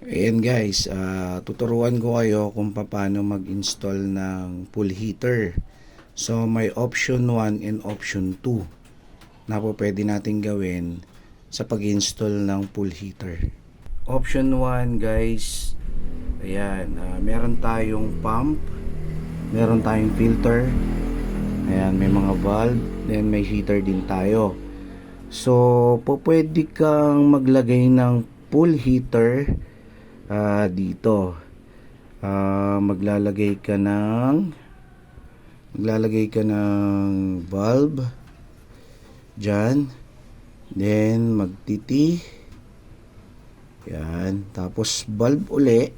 Ayan guys, tuturuan ko kayo kung paano mag-install ng pool heater. So may option 1 and option 2 na po pwede natin gawin sa pag-install ng pool heater. Option 1 guys, ayan, meron tayong pump, meron tayong filter, ayan, may mga valve, then may heater din tayo. So pwede kang maglagay ng pool heater dito. Maglalagay ka ng valve dyan, then magtiti, yan, tapos valve uli,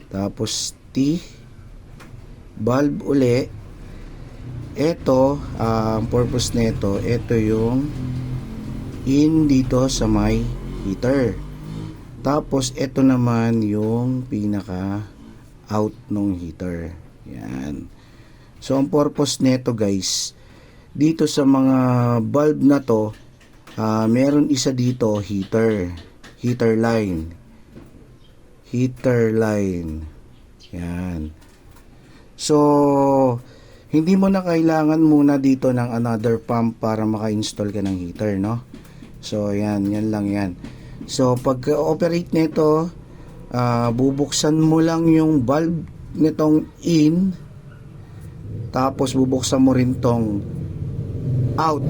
tapos T, valve uli. Ito, ang purpose nito, ito yung in dito sa may heater. Tapos ito naman yung pinaka out ng heater. Yan. So ang purpose nito guys, dito sa mga bulb na to, meron isa dito heater line. Yan. So hindi mo na kailangan muna dito ng another pump para maka-install ka ng heater, no? So yan lang yan. So pag-operate nito, bubuksan mo lang yung valve nitong in, tapos bubuksan mo rin tong out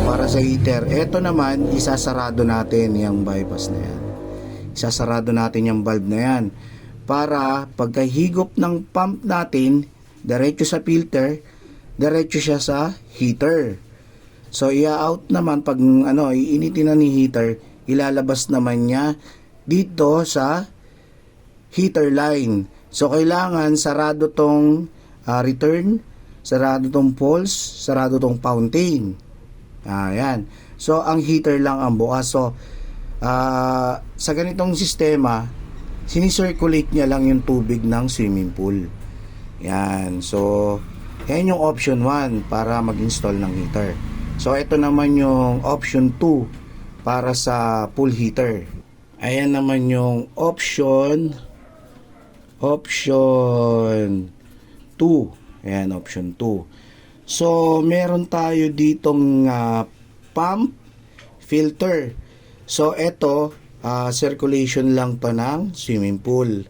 para sa heater. Ito naman, isasarado natin yung bypass na yan. Isasarado natin yung valve na yan para pagkahigop ng pump natin, diretso sa filter, diretso siya sa heater. So i-out naman pag iinitin na ni heater, ilalabas naman niya dito sa heater line. So kailangan sarado tong return, sarado tong pulse, sarado tong fountain. Ayan. So ang heater lang ang bukas. So sa ganitong sistema, sinicirculate niya lang yung tubig ng swimming pool. Yan. So yan yung option 1 para mag-install ng heater. So ito naman yung option 2 para sa pool heater. Ayan naman yung option 2. Ayan, option 2. So meron tayo ditong pump, filter. So ito, circulation lang to ng swimming pool.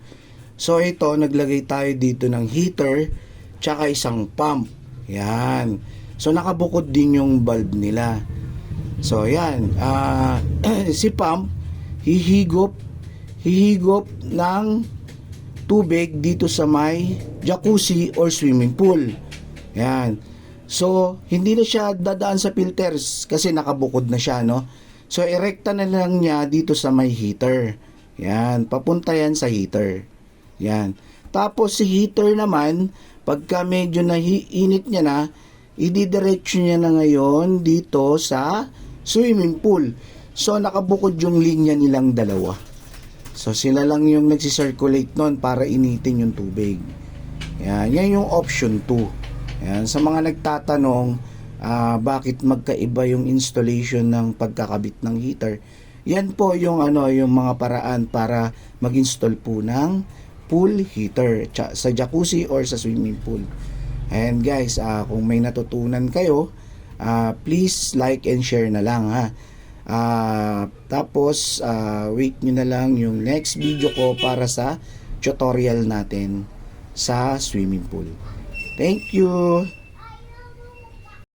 So ito, naglagay tayo dito ng heater tsaka isang pump. Yan. So nakabukod din yung valve nila. So yan, si pump hihigop ng tubig dito sa may jacuzzi or swimming pool. Yan. So hindi na siya dadaan sa filters kasi nakabukod na siya, no? So erekta na lang niya dito sa may heater. Yan, papunta yan sa heater. Yan. Tapos si heater naman, pagka medyo nahiinit niya na, ididiretso niya na ngayon dito sa swimming pool. So nakabukod yung linya nilang dalawa. So sila lang yung nagsisirculate nun para initin yung tubig. Yan yung option 2. Yan, sa mga nagtatanong bakit magkaiba yung installation ng pagkakabit ng heater, yan po yung yung mga paraan para mag-install po ng pool heater sa jacuzzi or sa swimming pool. And guys, kung may natutunan kayo, please like and share na lang, ha. Tapos wait nyo na lang yung next video ko para sa tutorial natin sa swimming pool. Thank you.